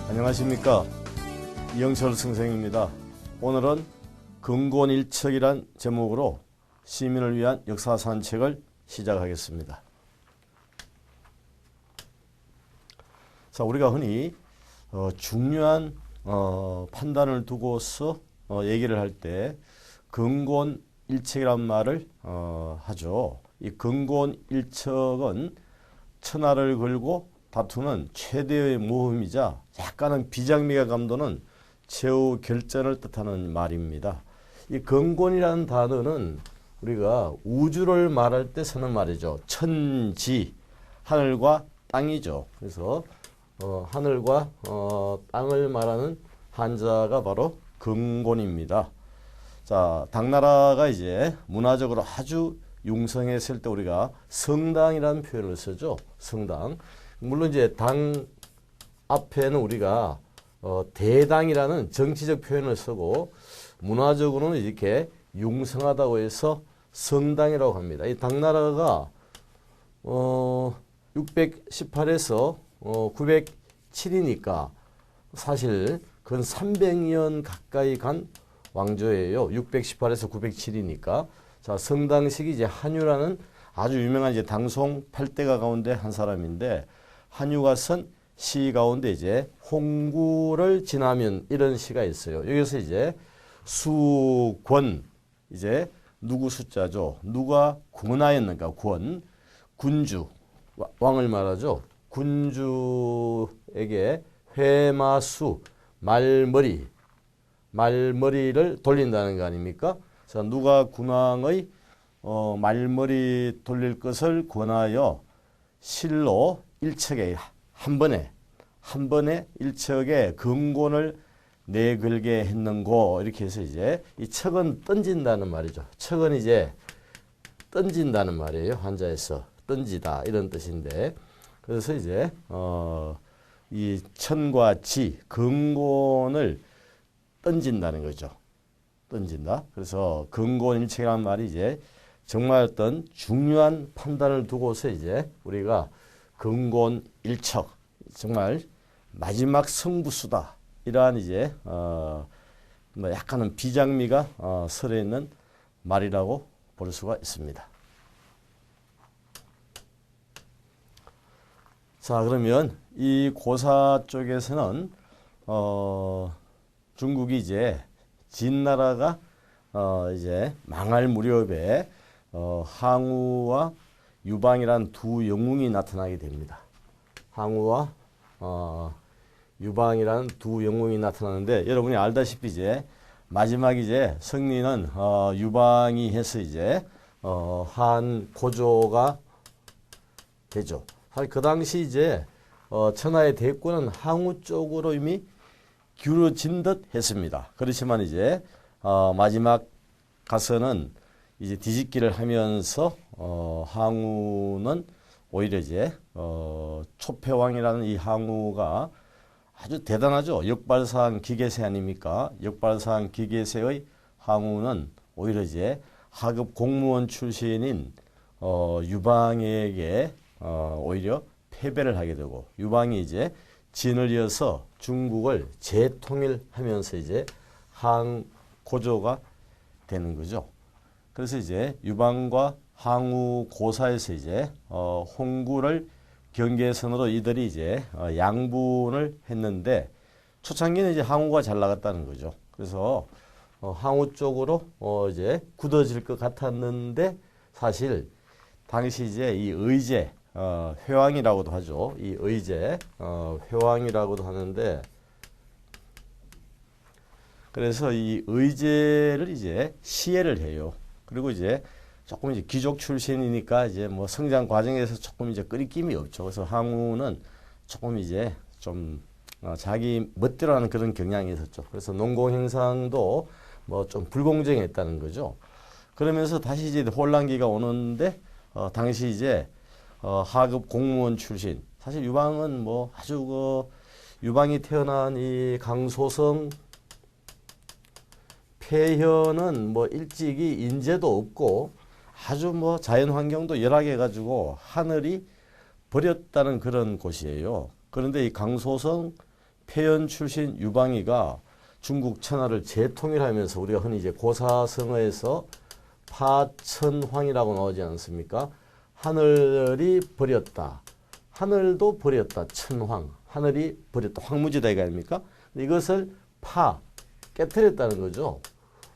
안녕하십니까, 이영철 선생입니다. 오늘은 근곤일척이란 제목으로 시민을 위한 역사 산책을 시작하겠습니다. 자, 우리가 흔히 중요한 판단을 두고서 얘기를 할 때 근곤일척이란 말을 하죠. 이 근곤일척은 천하를 걸고 다투는 최대의 모험이자 약간은 비장미가 감도는 최후 결전을 뜻하는 말입니다. 이 근곤이라는 단어는 우리가 우주를 말할 때 쓰는 말이죠. 천지, 하늘과 땅이죠. 그래서 하늘과 땅을 말하는 한자가 바로 근곤입니다. 자, 당나라가 이제 문화적으로 아주 융성했을 때 우리가 성당이라는 표현을 쓰죠. 성당. 물론 이제 당 앞에는 우리가 대당이라는 정치적 표현을 쓰고 문화적으로는 이렇게 융성하다고 해서 성당이라고 합니다. 이 당나라가 618에서 907이니까 사실 근 300년 가까이 간 왕조예요. 618에서 907이니까. 자, 성당식이 이제 한유라는 아주 유명한 이제 당송 8대가 가운데 한 사람인데, 한유가 쓴 시 가운데 이제 홍구를 지나면 이런 시가 있어요. 여기서 이제 수권, 이제 누구 숫자죠. 누가 군하였는가, 권, 군주, 왕을 말하죠. 군주에게 회마수, 말머리를 돌린다는 거 아닙니까? 자, 누가 군왕의 말머리 돌릴 것을 권하여 실로 일척에 한 번에 일척에 근곤을 내걸게 했는고, 이렇게 해서 이제 이 척은 던진다는 말이죠. 척은 이제 던진다는 말이에요. 한자에서 던지다 이런 뜻인데, 그래서 이제 이 천과 지, 근곤을 던진다는 거죠. 던진다. 그래서 근곤일척이라는 말이 이제 정말 어떤 중요한 판단을 두고서 이제 우리가 근곤일척, 정말 마지막 승부수다, 이러한 이제 뭐 약간은 비장미가 설에 있는 말이라고 볼 수가 있습니다. 자, 그러면 이 고사 쪽에서는 중국이 이제 진나라가 이제 망할 무렵에 항우와 유방이란 두 영웅이 나타나게 됩니다. 항우와 유방이란 두 영웅이 나타나는데, 여러분이 알다시피 이제 마지막 이제 승리는 유방이 해서 이제 한 고조가 되죠. 사실 그 당시 이제 천하의 대권은 항우 쪽으로 이미 기울어진 듯 했습니다. 그렇지만 이제 마지막 가서는 이제 뒤집기를 하면서 항우는 오히려 이제 초패왕이라는 이 항우가 아주 대단하죠. 역발상 기계세 아닙니까? 역발상 기계세의 항우는 오히려 이제 하급 공무원 출신인 유방에게 오히려 패배를 하게 되고, 유방이 이제 진을 이어서 중국을 재통일하면서 이제 항고조가 되는 거죠. 그래서 이제 유방과 항우 고사에서 이제 홍구를 경계선으로 이들이 이제 양분을 했는데, 초창기는 이제 항우가 잘 나갔다는 거죠. 그래서 항우 쪽으로 이제 굳어질 것 같았는데, 사실 당시 이제 이 의제, 회왕이라고도 하죠. 이 의제, 회왕이라고도 하는데, 그래서 이 의제를 이제 시해를 해요. 그리고 이제 조금 이제 귀족 출신이니까 이제 뭐 성장 과정에서 조금 이제 끄리낌이 없죠. 그래서 항우는 조금 이제 좀 자기 멋대로 하는 그런 경향이 있었죠. 그래서 농공 행상도 뭐 좀 불공정했다는 거죠. 그러면서 다시 이제 혼란기가 오는데, 당시 이제 하급 공무원 출신, 사실 유방은 뭐 아주 유방이 태어난 이 강소성 폐현은 뭐 일찍이 인재도 없고 아주 뭐 자연 환경도 열악해 가지고 하늘이 버렸다는 그런 곳이에요. 그런데 이 강소성 폐연 출신 유방이가 중국 천하를 재통일하면서 우리가 흔히 이제 고사성어에서 파천황이라고 나오지 않습니까? 하늘이 버렸다. 하늘도 버렸다. 천황. 하늘이 버렸다. 황무지다 이거 아닙니까? 이것을 깨뜨렸다는 거죠.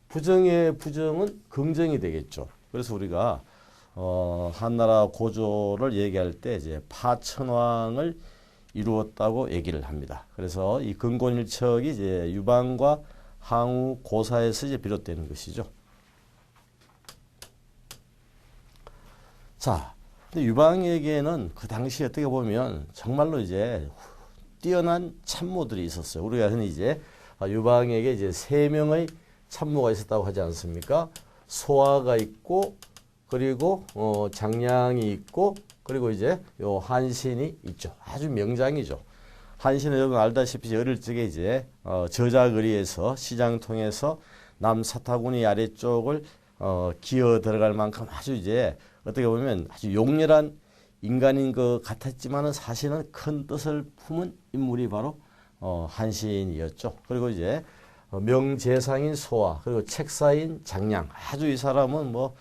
부정의 부정은 긍정이 되겠죠. 그래서 우리가 한나라 고조를 얘기할 때 이제 파천왕을 이루었다고 얘기를 합니다. 그래서 이 근곤일척이 이제 유방과 항우 고사에서 이제 비롯되는 것이죠. 자, 근데 유방에게는 그 당시 어떻게 보면 정말로 이제 뛰어난 참모들이 있었어요. 우리가 흔히 이제 유방에게 이제 3명의 참모가 있었다고 하지 않습니까? 소아가 있고, 그리고 장량이 있고, 그리고 이제 요 한신이 있죠. 아주 명장이죠. 한신은 여러분 알다시피 어릴 적에 이제 저자거리에서 시장 통해서 남사타구니 아래쪽을 기어 들어갈 만큼 아주 이제 어떻게 보면 아주 용렬한 인간인 것 같았지만은 사실은 큰 뜻을 품은 인물이 바로 한신이었죠. 그리고 이제 명재상인 소아, 그리고 책사인 장량, 아주 이 사람은 뭐